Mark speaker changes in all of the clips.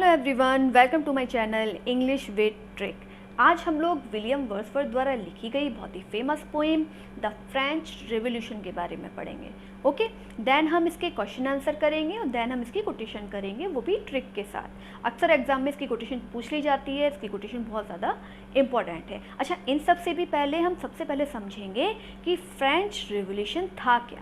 Speaker 1: Hello everyone, welcome to my channel English with trick. आज हम लोग विलियम वर्ड्सवर्थ द्वारा लिखी गई बहुत ही famous poem the French revolution के बारे में पढ़ेंगे। ओके, देन हम इसके क्वेश्चन आंसर करेंगे और देन हम इसकी कोटेशन करेंगे, वो भी ट्रिक के साथ। अक्सर एग्जाम में इसकी कोटेशन पूछ ली जाती है, इसकी कोटेशन बहुत ज़्यादा इंपॉर्टेंट है। अच्छा, इन सब से भी पहले हम सबसे पहले समझेंगे कि फ्रेंच रेवोल्यूशन था क्या।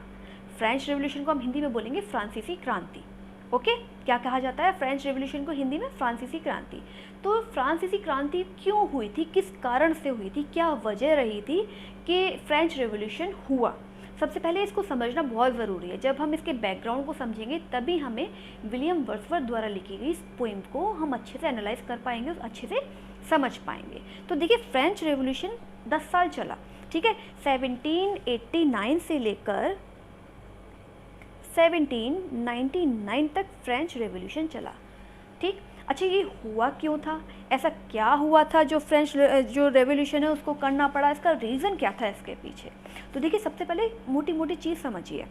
Speaker 1: फ्रेंच रेवोल्यूशन को हम हिंदी में बोलेंगे फ्रांसीसी क्रांति। ओके, क्या कहा जाता है फ्रेंच रेवोल्यूशन को हिंदी में? फ्रांसीसी क्रांति। तो फ्रांसीसी क्रांति क्यों हुई थी, किस कारण से हुई थी, क्या वजह रही थी कि फ्रेंच रेवोल्यूशन हुआ? सबसे पहले इसको समझना बहुत ज़रूरी है। जब हम इसके बैकग्राउंड को समझेंगे तभी हमें विलियम वर्ड्सवर्थ द्वारा लिखी गई इस पोएम को हम अच्छे से एनालाइज कर पाएंगे, अच्छे से समझ पाएंगे। तो देखिए, फ्रेंच रेवोल्यूशन 10 साल चला, ठीक है। 1789 से लेकर 1799 तक फ्रेंच रेवोल्यूशन चला, ठीक। अच्छा, ये हुआ क्यों था? ऐसा क्या हुआ था जो जो रेवोल्यूशन है उसको करना पड़ा? इसका रीज़न क्या था इसके पीछे? तो देखिए, सबसे पहले मोटी मोटी चीज़ समझिए।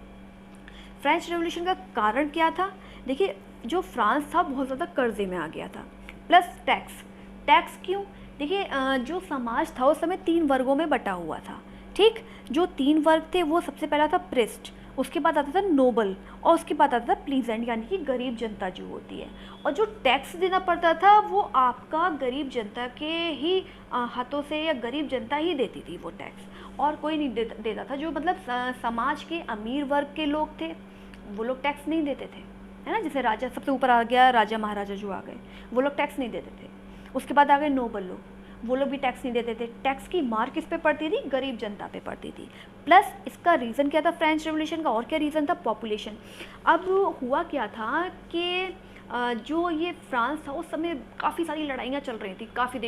Speaker 1: फ्रेंच रेवोल्यूशन का कारण क्या था? देखिए, जो फ्रांस था बहुत ज़्यादा कर्जे में आ गया था, प्लस टैक्स क्यों? देखिए, जो समाज था उस समय 3 वर्गों में बटा हुआ था, ठीक। जो 3 वर्ग थे वो सबसे पहला था प्रिस्ट, उसके बाद आता था नोबल और उसके बाद आता था प्लीजेंट, यानी कि गरीब जनता जो होती है। और जो टैक्स देना पड़ता था वो आपका गरीब जनता के ही हाथों से, या गरीब जनता ही देती थी वो टैक्स, और कोई नहीं देता था। जो मतलब समाज के अमीर वर्ग के लोग थे वो लोग टैक्स नहीं देते थे, है ना। जैसे राजा सबसे ऊपर आ गया, राजा महाराजा जो आ गए, वो लोग टैक्स नहीं देते थे। उसके बाद आ गए नोबल लोग, वो लोग भी टैक्स नहीं देते थे। टैक्स की मार किस पे पड़ती थी? गरीब जनता पे पड़ती थी। प्लस इसका रीज़न क्या था फ्रेंच रेवोल्यूशन का? और क्या रीज़न था? पॉपुलेशन। अब हुआ क्या था कि जो ये फ्रांस था उस समय काफ़ी सारी लड़ाइयाँ चल रही थी, काफ़ी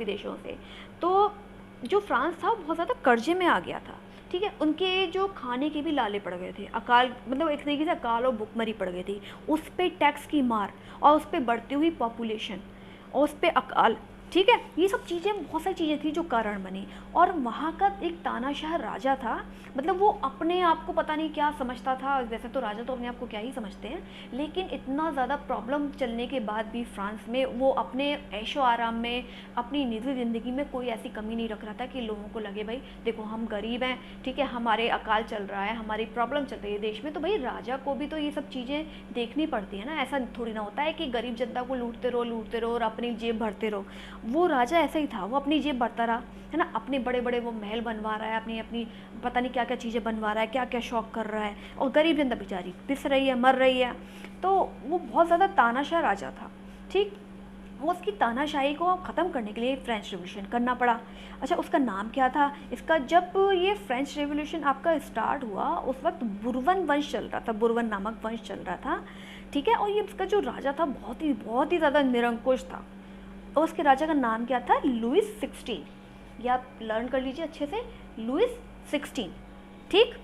Speaker 1: देशों से। तो जो फ्रांस था बहुत ज़्यादा कर्जे में आ गया था, ठीक है। उनके जो खाने के भी लाले पड़ गए थे, अकाल, मतलब एक तरीके से अकाल और भुखमरी पड़ गई थी। उस पर टैक्स की मार और उस पर बढ़ती हुई पॉपुलेशन और उस पर अकाल, ठीक है। ये सब चीज़ें, बहुत सारी चीज़ें थी जो कारण बनी। और वहाँ का एक तानाशाह राजा था, मतलब वो अपने आप को पता नहीं क्या समझता था। वैसे तो राजा तो अपने आप को क्या ही समझते हैं, लेकिन इतना ज़्यादा प्रॉब्लम चलने के बाद भी फ्रांस में वो अपने ऐशो आराम में, अपनी निजी ज़िंदगी में कोई ऐसी कमी नहीं रख रहा था कि लोगों को लगे भाई देखो हम गरीब हैं, ठीक है, हमारे अकाल चल रहा है, हमारी प्रॉब्लम चल रही है देश में, तो भाई राजा को भी तो ये सब चीज़ें देखनी पड़ती है ना। ऐसा थोड़ी ना होता है कि गरीब जनता को लूटते रहो और अपनी जेब भरते रहो। वो राजा ऐसा ही था, वो अपनी जेब भरता रहा, है ना। अपने बड़े बड़े वो महल बनवा रहा है, अपनी पता नहीं क्या क्या चीज़ें बनवा रहा है, क्या क्या शौक कर रहा है, और गरीब जनता बेचारी पिस रही है, मर रही है। तो वो बहुत ज़्यादा तानाशाह राजा था, ठीक। वो उसकी तानाशाही को ख़त्म करने के लिए फ्रेंच रेवोल्यूशन करना पड़ा। अच्छा, उसका नाम क्या था इसका? जब ये फ्रेंच रेवोल्यूशन आपका स्टार्ट हुआ उस वक्त बुरबन वंश चल रहा था, बुरबन नामक वंश चल रहा था, ठीक है। और ये उसका जो राजा था बहुत ही ज़्यादा निरंकुश था, और उसके राजा का नाम क्या था? लुइस 16। ये आप लर्न कर लीजिए अच्छे से, लुइस 16, ठीक।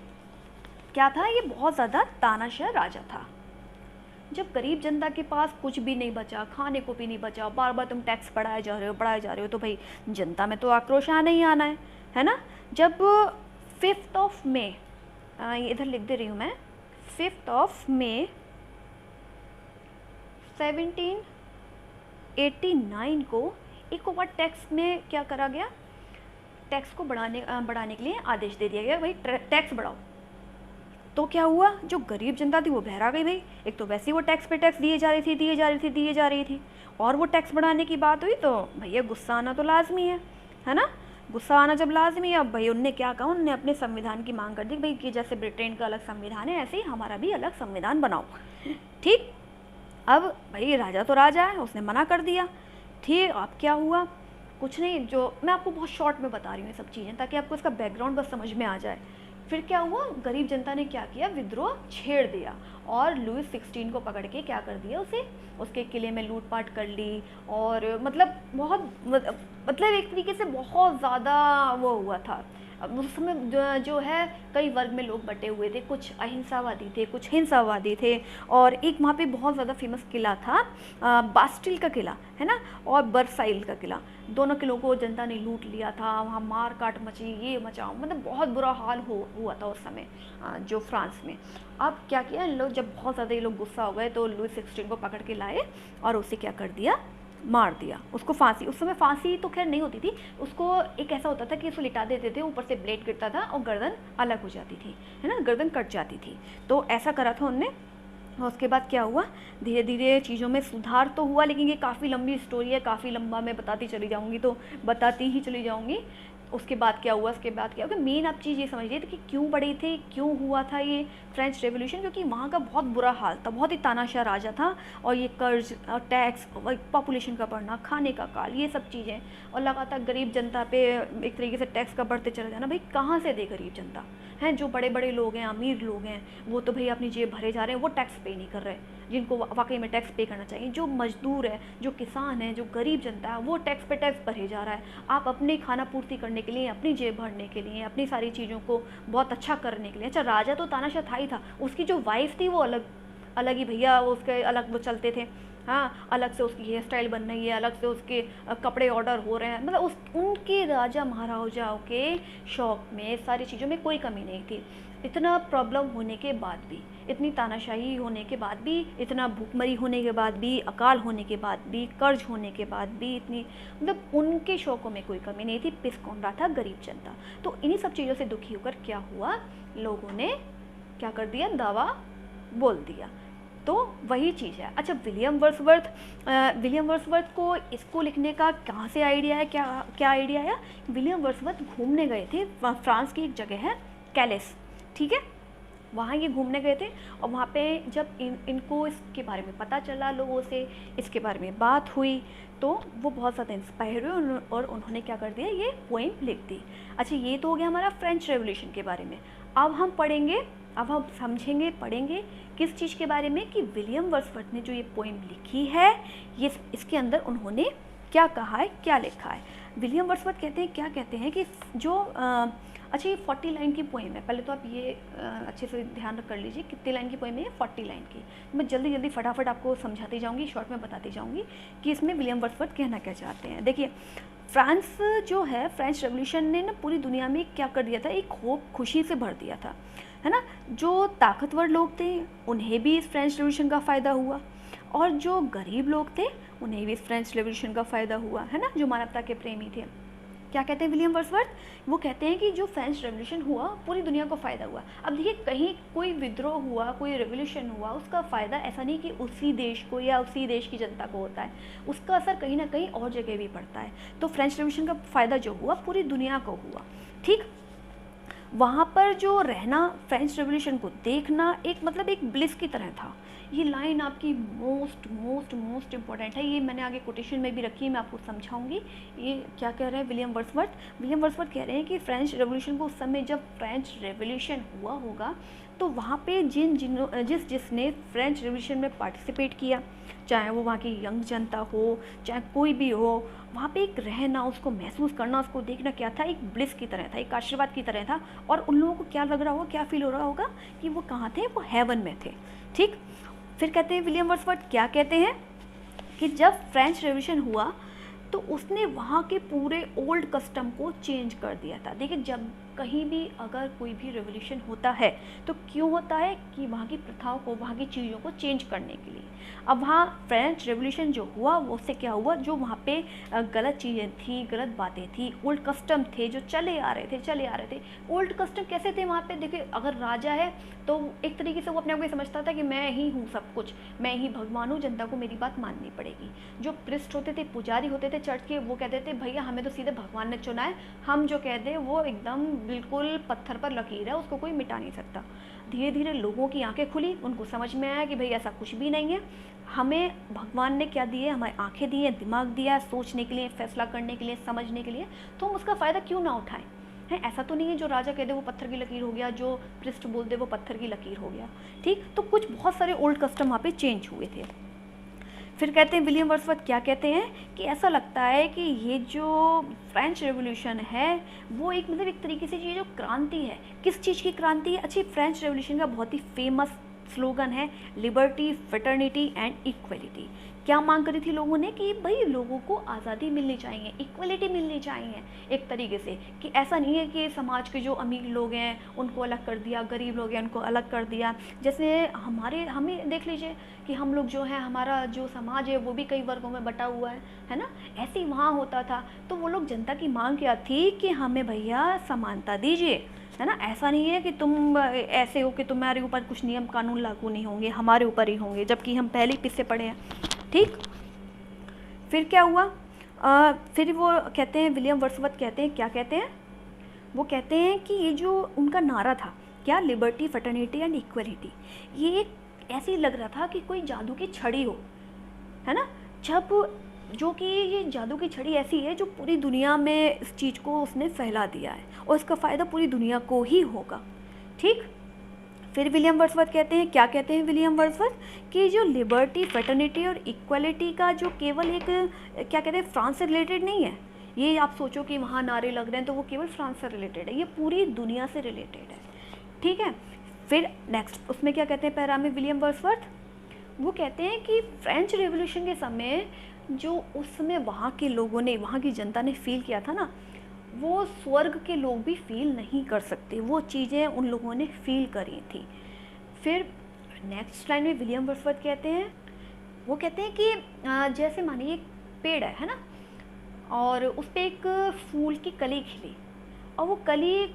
Speaker 1: क्या था ये? बहुत ज़्यादा तानाशाह राजा था। जब गरीब जनता के पास कुछ भी नहीं बचा, खाने को भी नहीं बचा, बार बार तुम टैक्स बढ़ाए जा रहे हो, तो भाई जनता में तो आक्रोश आना ही आना है ना। जब 5 मई, इधर लिख दे रही हूँ मैं, 5 मई 1789 को एक और टैक्स में क्या करा गया? टैक्स को बढ़ाने के लिए आदेश दे दिया गया, भाई टैक्स बढ़ाओ। तो क्या हुआ? जो गरीब जनता थी वो बहरा गई भाई। एक तो वैसे ही वो टैक्स पे टैक्स दिए जा रही थी, और वो टैक्स बढ़ाने की बात हुई तो भैया गुस्सा आना तो लाजमी है ना। गुस्सा आना जब लाजमी है, अब भाई उनने क्या कहा? उनने अपने संविधान की मांग कर दी भाई कि जैसे ब्रिटेन का अलग संविधान है ऐसे ही हमारा भी अलग संविधान बनाओ, ठीक। अब भाई राजा तो राजा है, उसने मना कर दिया, ठीक। अब क्या हुआ? कुछ नहीं, जो मैं आपको बहुत शॉर्ट में बता रही हूँ ये सब चीज़ें, ताकि आपको इसका बैकग्राउंड बस समझ में आ जाए। फिर क्या हुआ? गरीब जनता ने क्या किया? विद्रोह छेड़ दिया, और लुइस 16 को पकड़ के क्या कर दिया? उसे उसके किले में लूटपाट कर ली, और मतलब बहुत, मतलब एक तरीके से बहुत ज़्यादा वो हुआ था, अब उस समय जो है कई वर्ग में लोग बटे हुए थे, कुछ अहिंसावादी थे, कुछ हिंसावादी थे। और एक वहाँ पे बहुत ज़्यादा फेमस किला था, बास्टिल का किला है ना, और बर्साइल का किला। दोनों किलों को जनता ने लूट लिया था, वहाँ मार काट मची, ये मचा, मतलब बहुत बुरा हाल हुआ था उस समय जो फ्रांस में। अब क्या किया इन लोग, जब बहुत ज़्यादा ये लोग गुस्सा हो गए तो लुई 16 को पकड़ के लाए और उसे क्या कर दिया, मार दिया, उसको फांसी। उस समय फांसी तो खैर नहीं होती थी, उसको एक ऐसा होता था कि उसको लिटा देते थे, ऊपर से ब्लेड गिरता था और गर्दन अलग हो जाती थी, है ना, गर्दन कट जाती थी। तो ऐसा करा था उनने। और उसके बाद क्या हुआ, धीरे धीरे चीज़ों में सुधार तो हुआ, लेकिन ये काफ़ी लंबी स्टोरी है, काफ़ी लंबा मैं बताती चली जाऊँगी तो बताती ही चली जाऊँगी। उसके बाद क्या हुआ, उसके बाद क्या हुआ, मेन आप चीज़ ये समझिए कि क्यों बड़े थे, क्यों हुआ था ये फ्रेंच रेवोल्यूशन, क्योंकि वहाँ का बहुत बुरा हाल था, बहुत ही तानाशाह राजा था, और ये कर्ज और टैक्स, पॉपुलेशन का बढ़ना, खाने का काल, ये सब चीज़ें, और लगातार गरीब जनता पे एक तरीके से टैक्स का बढ़ते चले जाना। भाई कहाँ से दे गरीब जनता, हैं जो बड़े बड़े लोग हैं, अमीर लोग हैं, वो तो भाई अपनी जेब भरे जा रहे हैं, वो टैक्स पे नहीं कर रहे, जिनको वाकई में टैक्स पे करना चाहिए। जो मजदूर है, जो किसान है, जो गरीब जनता है, वो टैक्स पे टैक्स भरे जा रहा है। आप अपनी खाना पूर्ति करने के लिए, अपनी जेब भरने के लिए, अपनी सारी चीज़ों को बहुत अच्छा करने के लिए। अच्छा, राजा तो तानाशाह था ही था, उसकी जो वाइफ थी वो अलग अलग ही भैया, वो उसके अलग वो चलते थे, हाँ, अलग से उसकी हेयर स्टाइल बन रही है, अलग से उसके कपड़े ऑर्डर हो रहे हैं, मतलब उनके राजा महाराजाओं के शौक में, सारी चीज़ों में कोई कमी नहीं थी। इतना प्रॉब्लम होने के बाद भी, इतनी तानाशाही होने के बाद भी, इतना भूखमरी होने के बाद भी, अकाल होने के बाद भी, कर्ज होने के बाद भी, इतनी मतलब उनके शौक़ों में कोई कमी नहीं थी। पिस कौन रहा था, गरीब जनता। तो इन्हीं सब चीज़ों से दुखी होकर क्या हुआ, लोगों ने क्या कर दिया, दावा बोल दिया। तो वही चीज़ है। अच्छा, विलियम वर्ड्सवर्थ को इसको लिखने का कहाँ से आइडिया है, क्या आइडिया आया। विलियम वर्ड्सवर्थ घूमने गए थे, फ्रांस की एक जगह है कैलेस, ठीक है, वहाँ ये घूमने गए थे, और वहाँ पे जब इनको इसके बारे में पता चला, लोगों से इसके बारे में बात हुई, तो वो बहुत ज़्यादा इंस्पायर हुए और उन्होंने क्या कर दिया, ये पोएम लिख दी। अच्छा, ये तो हो गया हमारा फ्रेंच रेवोल्यूशन के बारे में। अब हम समझेंगे, पढ़ेंगे किस चीज़ के बारे में, कि विलियम वर्ड्सवर्थ ने जो ये पोएम लिखी है, ये इसके अंदर उन्होंने क्या कहा है, क्या लिखा है। विलियम वर्ड्सवर्थ क्या कहते हैं कि जो अच्छा, ये 40 लाइन की पोएम है। पहले तो आप ये अच्छे से ध्यान कर लीजिए कितनी लाइन की पोएम है, 40 लाइन की। मैं जल्दी फटाफट आपको समझाती जाऊँगी, शॉर्ट में बताती जाऊँगी कि इसमें विलियम वर्ड्सवर्थ कहना क्या चाहते हैं। देखिए, फ्रांस जो है, फ्रेंच रेवोल्यूशन ने ना पूरी दुनिया में क्या कर दिया था, एक होप, खुशी से भर दिया था, है ना। जो ताकतवर लोग थे उन्हें भी इस फ्रेंच रेवोल्यूशन का फ़ायदा हुआ, और जो गरीब लोग थे उन्हें भी इस फ्रेंच रेवोल्यूशन का फ़ायदा हुआ, है ना, जो मानवता के प्रेमी थे। क्या कहते हैं विलियम वर्ड्सवर्थ, वो कहते हैं कि जो फ्रेंच रेवोल्यूशन हुआ, पूरी दुनिया को फ़ायदा हुआ। अब देखिए, कहीं कोई विद्रोह हुआ, कोई रेवोल्यूशन हुआ, उसका फ़ायदा ऐसा नहीं कि उसी देश को या उसी देश की जनता को होता है, उसका असर कहीं ना कहीं और जगह भी पड़ता है। तो फ्रेंच रेवोल्यूशन का फ़ायदा जो हुआ, पूरी दुनिया को हुआ, ठीक। वहाँ पर जो रहना, फ्रेंच रेवोल्यूशन को देखना, एक मतलब एक ब्लिस की तरह था। ये लाइन आपकी मोस्ट इम्पॉर्टेंट है, ये मैंने आगे कोटेशन में भी रखी है, मैं आपको समझाऊंगी। ये क्या कह रहे हैं विलियम वर्ड्सवर्थ कह रहे हैं कि फ्रेंच रेवोल्यूशन को, उस समय जब फ्रेंच रेवोल्यूशन हुआ होगा, तो वहाँ पे जिसने फ्रेंच रेवोल्यूशन में पार्टिसिपेट किया, चाहे वो वहाँ की यंग जनता हो, चाहे कोई भी हो, वहाँ पे एक रहना, उसको महसूस करना, उसको देखना क्या था, एक ब्लिस की तरह था, एक आशीर्वाद की तरह था। और उन लोगों को क्या लग रहा होगा, क्या फील हो रहा होगा कि वो कहाँ थे, वो हेवन में थे, ठीक। फिर कहते हैं विलियम वर्ड्सवर्थ क्या कहते हैं कि जब फ्रेंच रेवोल्यूशन हुआ तो उसने वहाँ के पूरे ओल्ड कस्टम को चेंज कर दिया था। देखिए, जब कहीं भी अगर कोई भी रेवोल्यूशन होता है तो क्यों होता है, कि वहाँ की प्रथाओं को, वहाँ की चीज़ों को चेंज करने के लिए। अब वहाँ फ्रेंच रेवोल्यूशन जो हुआ, वो उससे क्या हुआ, जो वहाँ पे गलत चीज़ें थी, गलत बातें थी, ओल्ड कस्टम थे जो चले आ रहे थे। ओल्ड कस्टम कैसे थे वहाँ पे, देखिए, अगर राजा है तो एक तरीके से वो अपने आप को समझता था कि मैं ही हूँ सब कुछ, मैं ही भगवान हूँ, जनता को मेरी बात माननी पड़ेगी। जो प्रिस्ट होते थे, पुजारी होते थे चर्च के, वो कहते थे भैया हमें तो सीधे भगवान ने चुना है, हम जो कह दें वो एकदम बिल्कुल पत्थर पर लकीर है, उसको कोई मिटा नहीं सकता। धीरे धीरे लोगों की आंखें खुली, उनको समझ में आया कि भाई ऐसा कुछ भी नहीं है, हमें भगवान ने क्या दिए, हमें आंखें दी है, दिमाग दिया है, सोचने के लिए, फैसला करने के लिए, समझने के लिए, तो हम उसका फ़ायदा क्यों ना उठाएं, है। ऐसा तो नहीं है जो राजा कह दे वो पत्थर की लकीर हो गया, जो प्रिस्ट बोल दे वो पत्थर की लकीर हो गया, ठीक। तो कुछ बहुत सारे ओल्ड कस्टम वहाँ पे चेंज हुए थे। फिर कहते हैं विलियम वर्ड्सवर्थ क्या कहते हैं कि ऐसा लगता है कि ये जो फ्रेंच रेवोल्यूशन है वो एक मतलब एक तरीके से ये जो क्रांति है, किस चीज़ की क्रांति है? अच्छी, फ्रेंच रेवोल्यूशन का बहुत ही फेमस स्लोगन है लिबर्टी, फ्रेटर्निटी एंड इक्वलिटी। क्या मांग करी थी लोगों ने कि भाई लोगों को आज़ादी मिलनी चाहिए, इक्वलिटी मिलनी चाहिए एक तरीके से, कि ऐसा नहीं है कि समाज के जो अमीर लोग हैं उनको अलग कर दिया, गरीब लोग हैं उनको अलग कर दिया। जैसे हमें देख लीजिए कि हम लोग जो है, हमारा जो समाज है वो भी कई वर्गों में बटा हुआ है ना, ऐसे ही वहाँ होता था। तो वो लोग, जनता की मांग क्या थी कि हमें भैया समानता दीजिए, है ना। ऐसा नहीं है कि तुम ऐसे हो कि तुम्हारे ऊपर कुछ नियम कानून लागू नहीं होंगे, हमारे ऊपर ही होंगे, जबकि हम पहले ही पिछले पड़े हैं, ठीक। फिर क्या हुआ? फिर वो कहते हैं, विलियम वर्ड्सवर्थ कहते हैं, क्या कहते हैं? वो कहते हैं कि ये जो उनका नारा था, क्या, लिबर्टी, फ्रेटर्निटी एंड इक्वलिटी, ये एक ऐसे ही लग रहा था कि कोई जादू की छड़ी हो, है ना। जब जो कि ये जादू की छड़ी ऐसी है जो पूरी दुनिया में इस चीज़ को उसने फैला दिया है और इसका फ़ायदा पूरी दुनिया को ही होगा, ठीक। फिर विलियम वर्ड्सवर्थ कहते हैं, क्या कहते हैं विलियम वर्ड्सवर्थ, कि जो लिबर्टी, फ्रेटर्निटी और इक्वलिटी का जो केवल एक, क्या कहते हैं, फ्रांस से रिलेटेड नहीं है। ये आप सोचो कि वहाँ नारे लग रहे हैं तो वो केवल फ्रांस से रिलेटेड है, ये पूरी दुनिया से रिलेटेड है, ठीक है। फिर नेक्स्ट उसमें क्या कहते हैं पैरा में विलियम वर्ड्सवर्थ, वो कहते हैं कि फ्रेंच रेवोल्यूशन के समय जो उस समय वहाँ के लोगों ने, वहाँ की जनता ने फील किया था ना, वो स्वर्ग के लोग भी फील नहीं कर सकते, वो चीज़ें उन लोगों ने फील करी थी। फिर नेक्स्ट लाइन में विलियम वर्ड्सवर्थ कहते हैं, वो कहते हैं कि जैसे मानिए एक पेड़ है ना, और उस पर एक फूल की कली खिली, और वो कली,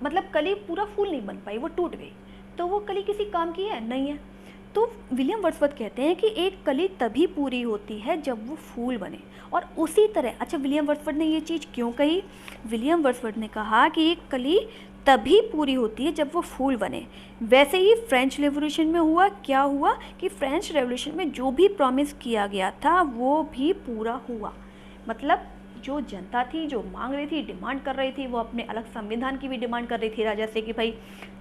Speaker 1: मतलब कली पूरा फूल नहीं बन पाई, वो टूट गई, तो वो कली किसी काम की है नहीं है। तो विलियम वर्ड्सवर्थ कहते हैं कि एक कली तभी पूरी होती है जब वो फूल बने, और उसी तरह, अच्छा, विलियम वर्ड्सवर्थ ने ये चीज़ क्यों कही? विलियम वर्ड्सवर्थ ने कहा कि एक कली तभी पूरी होती है जब वो फूल बने। वैसे ही फ्रेंच रेवोल्यूशन में हुआ, क्या हुआ कि फ्रेंच रेवोल्यूशन में जो भी प्रॉमिस किया गया था वो भी पूरा हुआ। मतलब जो जनता थी, जो मांग रही थी, डिमांड कर रही थी, वो अपने अलग संविधान की भी डिमांड कर रही थी, जैसे कि भाई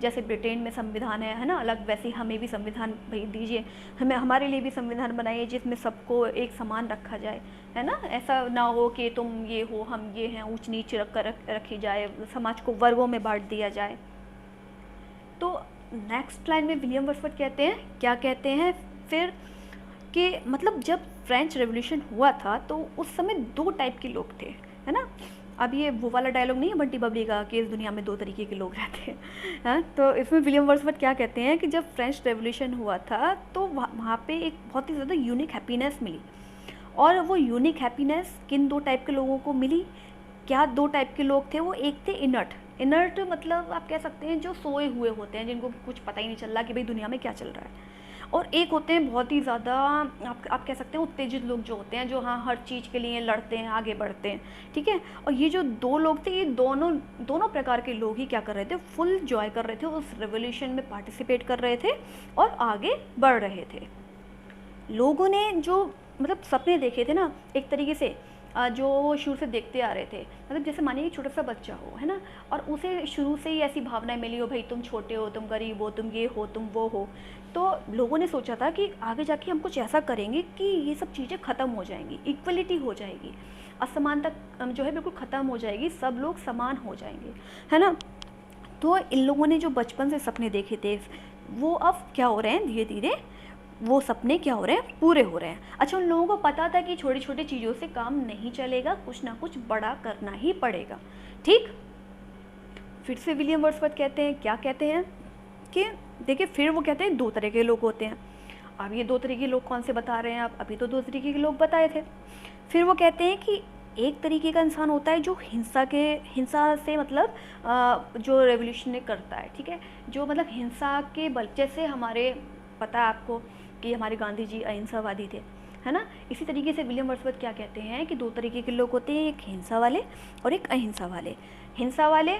Speaker 1: जैसे ब्रिटेन में संविधान है ना अलग, वैसे ही हमें भी संविधान भाई दीजिए, हमें हमारे लिए भी संविधान बनाइए जिसमें सबको एक समान रखा जाए, है ना। ऐसा ना हो कि तुम ये हो, हम ये हैं, ऊंच नीच रखी जाए, समाज को वर्गों में बांट दिया जाए। तो नेक्स्ट लाइन में विलियम वर्ड्सवर्थ कहते हैं, क्या कहते हैं फिर, कि मतलब जब फ्रेंच रेवोल्यूशन हुआ था तो उस समय दो टाइप के लोग थे, है ना। अब ये वो वाला डायलॉग नहीं है बंटी बबली का कि इस दुनिया में दो तरीके के लोग रहते हैं, तो इसमें विलियम वर्ड्सवर्थ क्या कहते हैं कि जब फ्रेंच रेवोल्यूशन हुआ था तो वहाँ पे एक बहुत ही ज़्यादा यूनिक हैप्पीनेस मिली, और वो यूनिक हैप्पीनेस किन दो टाइप के लोगों को मिली? क्या दो टाइप के लोग थे वो? एक थे इनर्ट मतलब आप कह सकते हैं जो सोए हुए होते हैं, जिनको कुछ पता ही नहीं चल रहा कि भाई दुनिया में क्या चल रहा है, और एक होते हैं बहुत ही ज़्यादा आप कह सकते हैं उत्तेजित लोग जो होते हैं, जो हाँ हर चीज़ के लिए लड़ते हैं, आगे बढ़ते हैं, ठीक है। और ये जो दो लोग थे, ये दोनों प्रकार के लोग ही क्या कर रहे थे, फुल जॉय कर रहे थे, उस रेवोल्यूशन में पार्टिसिपेट कर रहे थे और आगे बढ़ रहे थे। लोगों ने जो मतलब सपने देखे थे ना एक तरीके से, जो शुरू से देखते आ रहे थे, मतलब जैसे मानिए एक छोटा सा बच्चा हो, है ना, और उसे शुरू से ही ऐसी भावनाएं मिली हो, भाई तुम छोटे हो, तुम गरीब हो, तुम ये हो, तुम वो हो, तो लोगों ने सोचा था कि आगे जाके हम कुछ ऐसा करेंगे कि ये सब चीज़ें ख़त्म हो जाएंगी, इक्वलिटी हो जाएगी, असमानता जो है बिल्कुल ख़त्म हो जाएगी, सब लोग समान हो जाएंगे, है ना। तो इन लोगों ने जो बचपन से सपने देखे थे वो अब क्या हो रहे हैं, धीरे धीरे वो सपने क्या हो रहे हैं, पूरे हो रहे हैं। अच्छा, उन लोगों को पता था कि छोटी छोटी चीज़ों से काम नहीं चलेगा, कुछ ना कुछ बड़ा करना ही पड़ेगा, ठीक। फिर से विलियम वर्ड्सवर्थ कहते हैं, क्या कहते हैं कि देखिए, फिर वो कहते हैं दो तरह के लोग होते हैं। अब ये दो तरह के लोग कौन से बता रहे हैं आप? अभी तो दो तरीके के लोग बताए थे। फिर वो कहते हैं कि एक तरीके का इंसान होता है जो हिंसा से मतलब जो रेवोल्यूशन करता है, ठीक है, जो मतलब हिंसा के बल, जैसे हमारे पता है आपको कि हमारे गांधी जी अहिंसावादी थे, है ना। इसी तरीके से विलियम वर्ड्सवर्थ क्या कहते हैं कि दो तरीके के लोग होते हैं, एक हिंसा वाले और एक अहिंसा वाले। हिंसा वाले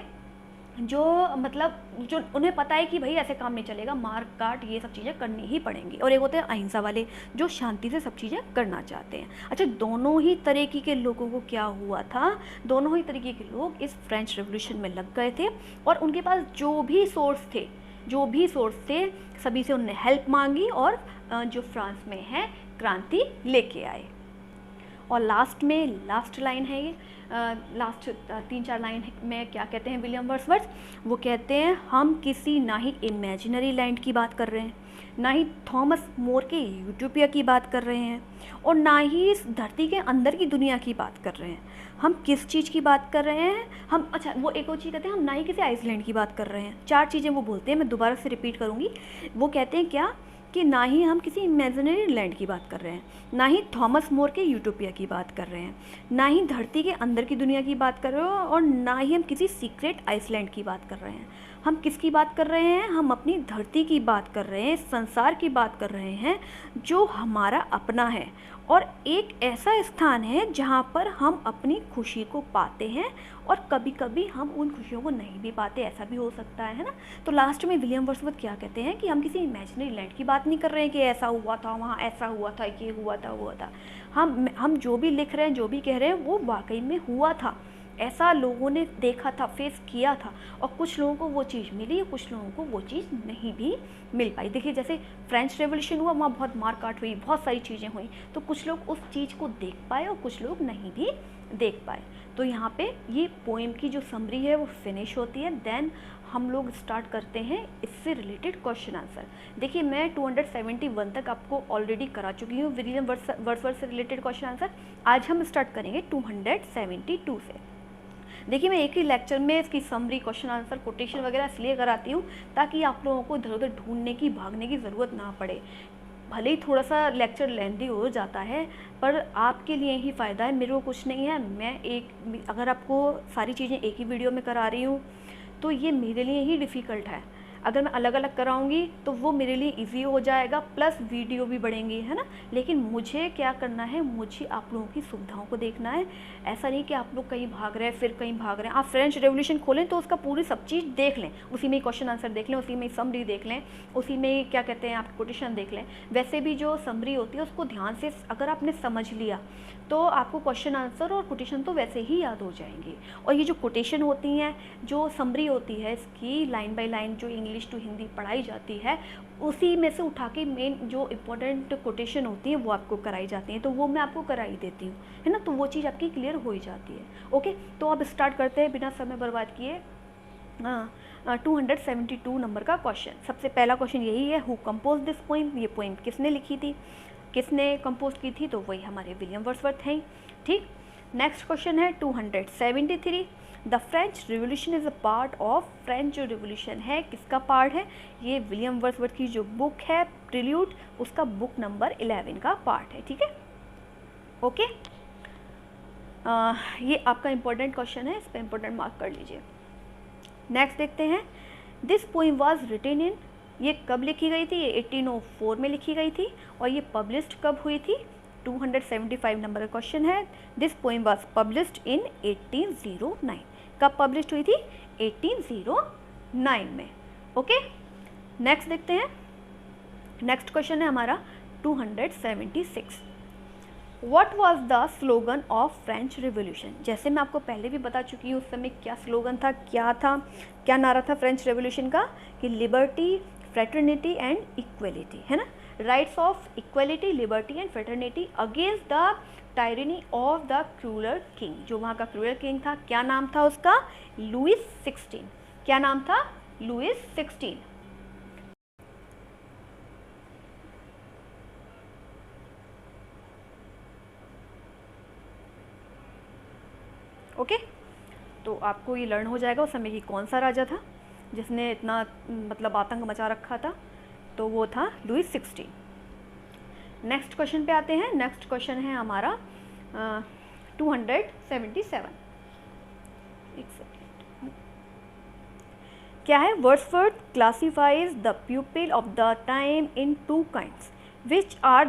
Speaker 1: जो मतलब जो उन्हें पता है कि भाई ऐसे काम नहीं चलेगा, मार काट ये सब चीज़ें करनी ही पड़ेंगी, और एक होते हैं अहिंसा वाले जो शांति से सब चीज़ें करना चाहते हैं। अच्छा, दोनों ही तरीके के लोगों को क्या हुआ था, दोनों ही तरीके के लोग इस फ्रेंच रेवोल्यूशन में लग गए थे, और उनके पास जो भी सोर्स थे सभी से उन्होंने हेल्प मांगी, और जो फ्रांस में है क्रांति लेके आए। और लास्ट में लास्ट लाइन है ये, लास्ट 3-4 लाइन में क्या कहते हैं विलियम वर्ड्सवर्थ, वो कहते हैं हम किसी ना ही इमेजिनरी लैंड की बात कर रहे हैं, ना ही थॉमस मोर के यूटोपिया की बात कर रहे हैं, और ना ही इस धरती के अंदर की दुनिया की बात कर रहे हैं। हम किस चीज़ की बात कर रहे हैं, हम अच्छा वो एक और चीज़ कहते हैं, हम ना ही किसी आइसलैंड की बात कर रहे हैं। 4 चीज़ें वो बोलते हैं, मैं दोबारा से रिपीट करूँगी। वो कहते हैं क्या कि ना ही हम किसी इमेजिनरी लैंड की बात कर रहे हैं, ना ही थॉमस मोर के यूटोपिया की बात कर रहे हैं, ना ही धरती के अंदर की दुनिया की बात कर रहे हो, और ना ही हम किसी सीक्रेट आइसलैंड की बात कर रहे हैं। हम किसकी बात कर रहे हैं, हम अपनी धरती की बात कर रहे हैं, संसार की बात कर रहे हैं जो हमारा अपना है, और एक ऐसा स्थान है जहाँ पर हम अपनी खुशी को पाते हैं, और कभी कभी हम उन खुशियों को नहीं भी पाते, ऐसा भी हो सकता है ना। तो लास्ट में विलियम वर्ड्सवर्थ क्या कहते हैं कि हम किसी इमेजिनरी लैंड की बात नहीं कर रहे हैं कि ऐसा हुआ था, वहाँ ऐसा हुआ था, ये हुआ था, वो हुआ था। हम जो भी लिख रहे हैं, जो भी कह रहे हैं, वो वाकई में हुआ था, ऐसा लोगों ने देखा था, फेस किया था, और कुछ लोगों को वो चीज़ मिली, कुछ लोगों को वो चीज़ नहीं भी मिल पाई। देखिए जैसे फ्रेंच रेवोल्यूशन हुआ, वहाँ बहुत मारकाट हुई, बहुत सारी चीज़ें हुई, तो कुछ लोग उस चीज़ को देख पाए और कुछ लोग नहीं भी देख पाए। तो यहाँ पे ये पोएम की जो समरी है वो फिनिश होती है। देन हम लोग स्टार्ट करते हैं इससे रिलेटेड क्वेश्चन आंसर। देखिए मैं 271 तक आपको ऑलरेडी करा चुकी हूँ विलियम वर्ड्सवर्थ से रिलेटेड क्वेश्चन आंसर। आज हम स्टार्ट करेंगे 272 से। देखिए मैं एक ही लेक्चर में इसकी समरी, क्वेश्चन आंसर, कोटेशन वगैरह इसलिए कराती हूँ ताकि आप लोगों को इधर उधर ढूंढने की, भागने की ज़रूरत ना पड़े। भले ही थोड़ा सा लेक्चर लेंथी हो जाता है, पर आपके लिए ही फ़ायदा है, मेरे को कुछ नहीं है। अगर आपको सारी चीज़ें एक ही वीडियो में करा रही हूँ तो ये मेरे लिए ही डिफ़िकल्ट है। अगर मैं अलग अलग कराऊंगी तो वो मेरे लिए इजी हो जाएगा, प्लस वीडियो भी बढ़ेंगी, है ना। लेकिन मुझे क्या करना है, मुझे आप लोगों की सुविधाओं को देखना है। ऐसा नहीं कि आप लोग कहीं भाग रहे हैं फिर कहीं भाग रहे हैं। आप फ्रेंच रेवोल्यूशन खोलें तो उसका पूरी सब चीज़ देख लें, उसी में क्वेश्चन आंसर देख लें, उसी में समरी देख लें, उसी में क्या कहते हैं आप कोटेशन देख लें। वैसे भी जो समरी होती है उसको ध्यान से अगर आपने समझ लिया तो आपको क्वेश्चन आंसर और कोटेशन तो वैसे ही याद हो जाएंगे। और ये जो कोटेशन होती हैं, जो समरी होती है इसकी, लाइन बाय लाइन जो इंग्लिश टू हिंदी पढ़ाई जाती है, उसी में से उठा के मेन जो इम्पोर्टेंट कोटेशन होती है वो आपको कराई जाती हैं, तो वो मैं आपको कराई देती हूँ, है ना। तो वो चीज़ आपकी क्लियर हो ही जाती है। ओके, तो अब स्टार्ट करते हैं बिना समय बर्बाद किए 272 नंबर का क्वेश्चन। सबसे पहला क्वेश्चन यही है, हु कंपोज दिस पोइम, ये पोइम किसने लिखी थी, किसने कंपोज की थी, तो वही हमारे विलियम वर्ड्सवर्थ हैं। ठीक, नेक्स्ट क्वेश्चन है 273, the French revolution is a part of, French जो रिवोल्यूशन है किसका पार्ट है, ये विलियम वर्ड्सवर्थ की जो बुक है प्रिल्यूड, उसका बुक नंबर 11 का पार्ट है। ठीक है, ओके। ये आपका इंपॉर्टेंट क्वेश्चन है, इस पर इंपॉर्टेंट मार्क कर लीजिए। नेक्स्ट देखते हैं, this poem was written in, ये कब लिखी गई थी, ये 1804 में लिखी गई थी, और ये पब्लिश्ड कब हुई थी, 275 नंबर का क्वेश्चन है। This poem was published in 1809, कब पब्लिश्ड हुई थी, 1809 में। ओके, नेक्स्ट देखते हैं, नेक्स्ट क्वेश्चन है हमारा 276, what was the slogan of French revolution. जैसे मैं आपको पहले भी बता चुकी हूँ उस समय क्या स्लोगन था, क्या नारा था फ्रेंच रिवोल्यूशन का, कि लिबर्टी, फ्रेटर्निटी एंड इक्वलिटी, है ना। Rights of equality, liberty and fraternity against the tyranny of the cruel king. जो वहाँ का क्रूरर किंग था, क्या नाम था उसका, लुइस 16। क्या नाम था, लुइस 16। ओके, तो आपको ये लर्न हो जाएगा उस समय की कौन सा राजा था जिसने इतना मतलब आतंक मचा रखा था, तो वो था लुइस 16। नेक्स्ट क्वेश्चन पे आते हैं। नेक्स्ट क्वेश्चन है हमारा 277। एक सेकेंड, क्या है, Wordsworth classifies the people of the time in 2 kinds, which are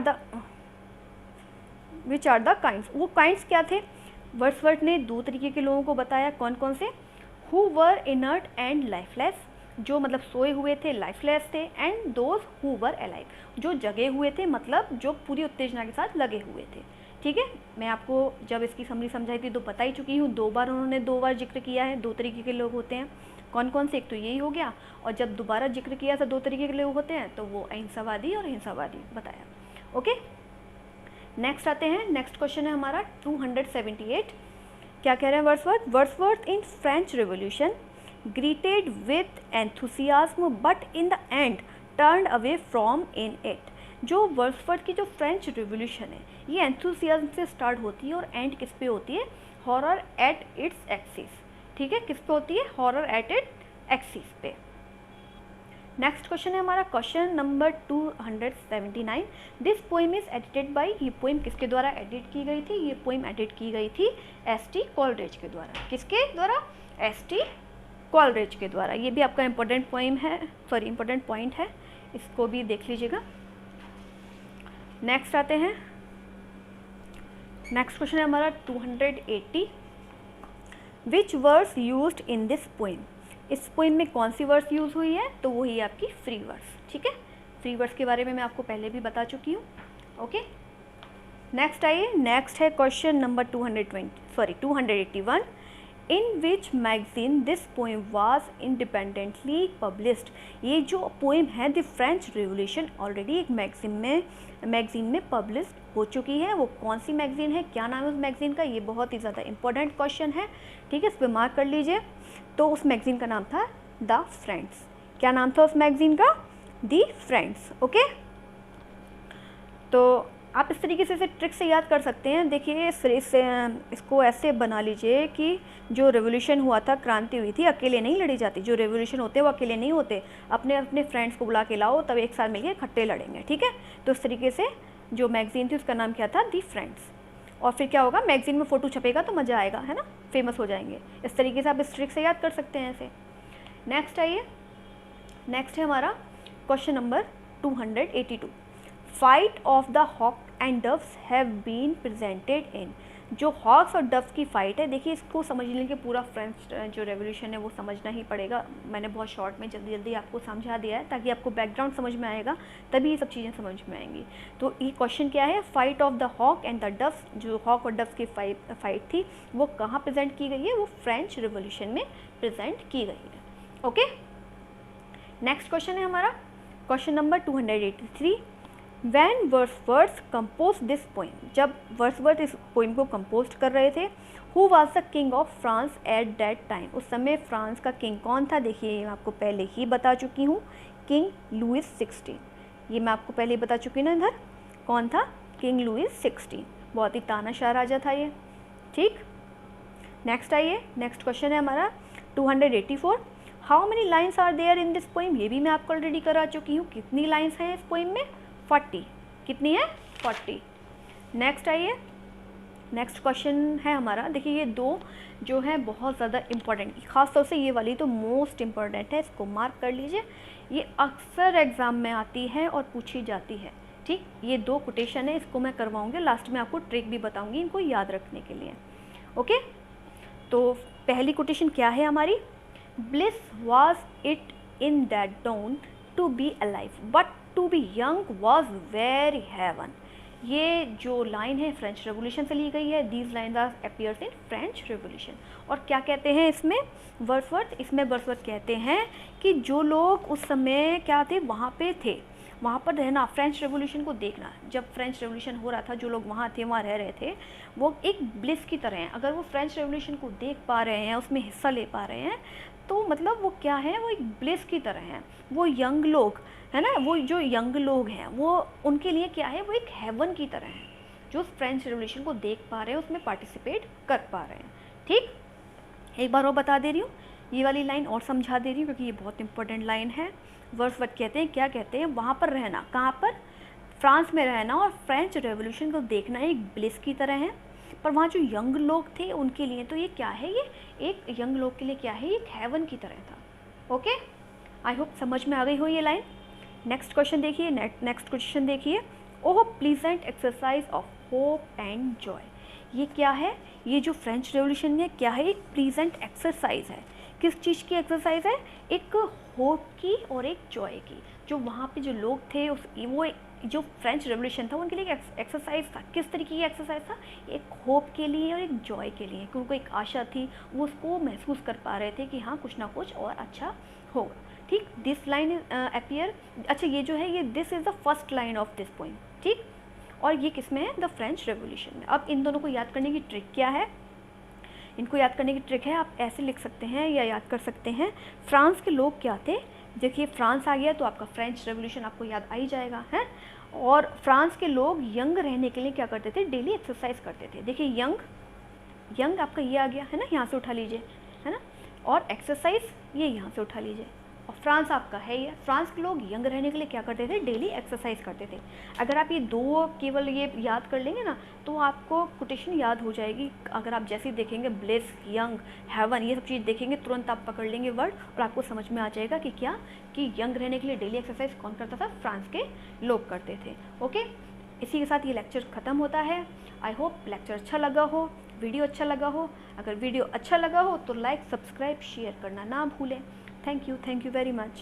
Speaker 1: the kinds. वो काइंड्स क्या थे, वर्ड्सवर्थ ने 2 तरीके के लोगों को बताया, कौन कौन से, who were inert and lifeless, जो मतलब सोए हुए थे, लाइफलेस थे, and those who were alive, जो जगे हुए थे, मतलब जो पूरी उत्तेजना के साथ लगे हुए थे। ठीक है, मैं आपको जब इसकी समरी समझाई थी तो बता ही चुकी हूँ, 2 बार उन्होंने 2 बार जिक्र किया है। 2 तरीके के लोग होते हैं, कौन कौन से, एक तो यही हो गया, और जब दोबारा जिक्र किया तो 2 तरीके के लोग होते हैं, तो वो अहिंसावादी और हिंसावादी बताया। ओके, नेक्स्ट आते हैं, नेक्स्ट क्वेश्चन है हमारा 278। क्या कह रहे हैं Wordsworth? Wordsworth in French revolution greeted with enthusiasm but in the end turn away from in it. जो वर्ड्सवर्थ की जो फ्रेंच रेवोल्यूशन है ये एंथुसियाज्म से स्टार्ट होती है और एंड किस पे होती है? Horror at its axis. ठीक है, किस पे होती है? हॉरर एट इट एक्सिस पे। नेक्स्ट क्वेश्चन है हमारा question number 279। This poem is edited by, ये पोइम किसके द्वारा एडिट की गई थी? ये पोइम एडिट की गई थी एस.टी. कॉलरेज के द्वारा। किसके द्वारा? एस.टी. कॉलरेज के द्वारा। ये भी आपका इंपॉर्टेंट पोइम है, सॉरी इंपॉर्टेंट पॉइंट है, इसको भी देख लीजिएगा। नेक्स्ट आते हैं, नेक्स्ट क्वेश्चन है हमारा 280। विच words used in this poem? इस पोइम में कौन सी वर्ड्स यूज़ हुई है? तो वही आपकी फ्री वर्ड्स। ठीक है, फ्री वर्ड्स के बारे में मैं आपको पहले भी बता चुकी हूँ। ओके, नेक्स्ट आइए, नेक्स्ट है question number 281। In which magazine this poem was independently published? ये जो पोइम है द फ्रेंच रेवोल्यूशन ऑलरेडी एक मैगजीन में पब्लिश हो चुकी है। वो कौन सी मैगजीन है, क्या नाम है उस मैगजीन का? ये बहुत ही ज़्यादा इंपॉर्टेंट क्वेश्चन है। ठीक है, इस पर मार्क कर लीजिए। तो उस मैगजीन का नाम था द फ्रेंड्स। क्या नाम था उस मैगजीन का? The friends. ओके, तो आप इस तरीके से इसे ट्रिक से याद कर सकते हैं। देखिए इसको ऐसे बना लीजिए कि जो रेवोल्यूशन हुआ था, क्रांति हुई थी, अकेले नहीं लड़ी जाती। जो रेवोल्यूशन होते हैं वो अकेले नहीं होते, अपने अपने फ्रेंड्स को बुला के लाओ, तब एक साथ मिलकर इकट्ठे लड़ेंगे। ठीक है, तो इस तरीके से जो मैगजीन थी उसका नाम क्या था? दी फ्रेंड्स। और फिर क्या होगा, मैगजीन में फ़ोटो छपेगा तो मज़ा आएगा, है ना, फेमस हो जाएंगे। इस तरीके से आप इस ट्रिक से याद कर सकते हैं ऐसे। नेक्स्ट आइए, नेक्स्ट है हमारा question number 282। Fight of the hawk and doves have been presented in. जो हॉक्स और डव्स की फ़ाइट है, देखिए इसको समझने के पूरा फ्रेंच जो रेवोल्यूशन है वो समझना ही पड़ेगा। मैंने बहुत शॉर्ट में जल्दी जल्दी आपको समझा दिया है ताकि आपको बैकग्राउंड समझ में आएगा, तभी ये सब चीज़ें समझ में आएंगी। तो ये क्वेश्चन क्या है? Fight of the hawk and the doves, जो हॉक और डव्स की फाइट थी वो कहाँ प्रेजेंट की गई है? वो फ्रेंच रेवोल्यूशन में प्रेजेंट की गई है। ओके, नेक्स्ट क्वेश्चन है हमारा question number 283। When Wordsworth compose this poem, जब वर्ड्सवर्थ इस पोइम को कंपोज कर रहे थे, who was the king of France at that time? उस समय फ्रांस का किंग कौन था? देखिए मैं आपको पहले ही बता चुकी हूँ, किंग लुइस 16। ये मैं आपको पहले ही बता चुकी ना, इधर कौन था? King Louis 16। बहुत ही तानाशाह राजा था ये। ठीक, नेक्स्ट आइए, नेक्स्ट क्वेश्चन है हमारा 284। How many lines are there in this poem? ये भी मैं आपको ऑलरेडी करा चुकी हूँ। कितनी लाइन्स हैं इस पोइम में? 40। कितनी है? 40। नेक्स्ट आइए, नेक्स्ट क्वेश्चन है हमारा, देखिए ये दो जो है बहुत ज़्यादा इंपॉर्टेंट, खास तौर से ये वाली तो मोस्ट इम्पॉर्टेंट है, इसको मार्क कर लीजिए। ये अक्सर एग्ज़ाम में आती है और पूछी जाती है। ठीक, ये दो कोटेशन है, इसको मैं करवाऊँगी, लास्ट में आपको ट्रिक भी बताऊँगी इनको याद रखने के लिए। ओके, तो पहली कोटेशन क्या है हमारी? Bliss was it in that dawn to be alive but to be young was very heaven. ये जो लाइन है फ्रेंच रेवोल्यूशन से ली गई है। These lines are appears in French Revolution. और क्या कहते हैं इसमें वर्ड्सवर्थ? इसमें वर्ड्सवर्थ कहते हैं कि जो लोग उस समय क्या थे, वहाँ पे थे, वहाँ पर रहना, फ्रेंच रेवोल्यूशन को देखना, जब फ्रेंच रेवोल्यूशन हो रहा था, जो लोग वहाँ थे, वहाँ रह रहे थे, वो एक ब्लिस की तरह हैं। अगर वो फ्रेंच रेवोल्यूशन को देख पा रहे हैं, उसमें हिस्सा ले पा रहे हैं, तो मतलब वो क्या है, वो एक ब्लिस की तरह हैं। वो यंग लोग है ना, वो जो यंग लोग हैं वो उनके लिए क्या है, वो एक हेवन की तरह है, जो फ्रेंच रेवोल्यूशन को देख पा रहे हैं, उसमें पार्टिसिपेट कर पा रहे हैं। ठीक, एक बार और बता दे रही हूँ, ये वाली लाइन और समझा दे रही हूँ क्योंकि ये बहुत इंपॉर्टेंट लाइन है। वर्ड्सवर्थ कहते हैं, क्या कहते हैं, वहाँ पर रहना, कहाँ पर? फ्रांस में रहना और फ्रेंच रेवोल्यूशन को देखना एक ब्लिस की तरह है। पर वहाँ जो यंग लोग थे उनके लिए तो ये क्या है, ये एक यंग लोग के लिए क्या है, एक हेवन की तरह था। ओके, आई होप समझ में आ गई हो ये लाइन। नेक्स्ट क्वेश्चन देखिए, नेक्स्ट क्वेश्चन देखिए। Oh pleasant exercise of hope and joy. ये क्या है? ये जो फ्रेंच रेवोल्यूशन है क्या है, एक प्लीजेंट एक्सरसाइज है। किस चीज़ की एक्सरसाइज है? एक होप की और एक जॉय की। जो वहाँ पे जो लोग थे वो जो फ्रेंच रेवोल्यूशन था उनके लिए एक एक्सरसाइज था। किस तरीके की एक्सरसाइज था? एक होप के लिए और एक जॉय के लिए, क्योंकि उनको एक आशा थी, वो उसको महसूस कर पा रहे थे कि हाँ कुछ ना कुछ और अच्छा होगा। ठीक, दिस लाइन अपीयर, अच्छा ये जो है ये this is the first line of this poem. ठीक, और ये किस में है, द फ्रेंच रेवोल्यूशन में। अब इन दोनों को याद करने की ट्रिक क्या है, इनको याद करने की ट्रिक है, आप ऐसे लिख सकते हैं या याद कर सकते हैं, फ्रांस के लोग क्या थे, देखिए फ्रांस आ गया तो आपका फ्रेंच रेवोल्यूशन आपको याद आ ही जाएगा है। और फ्रांस के लोग यंग रहने के लिए क्या करते थे, डेली एक्सरसाइज करते थे। देखिए यंग आपका ये आ गया है ना, यहाँ से उठा लीजिए है ना, और एक्सरसाइज ये यहाँ से उठा लीजिए, और फ्रांस आपका है ये। फ्रांस के लोग यंग रहने के लिए क्या करते थे, डेली एक्सरसाइज करते थे। अगर आप ये दो केवल ये याद कर लेंगे ना तो आपको कोटेशन याद हो जाएगी। अगर आप जैसे ही देखेंगे ब्लिस, यंग, हेवन, ये सब चीज़ देखेंगे तुरंत आप पकड़ लेंगे वर्ड और आपको समझ में आ जाएगा कि क्या, कि यंग रहने के लिए डेली एक्सरसाइज कौन करता था, फ्रांस के लोग करते थे। ओके, इसी के साथ ये लेक्चर ख़त्म होता है। आई होप लेक्चर अच्छा लगा हो, वीडियो अच्छा लगा हो। अगर वीडियो अच्छा लगा हो तो लाइक, सब्सक्राइब, शेयर करना ना भूलें। Thank you very much.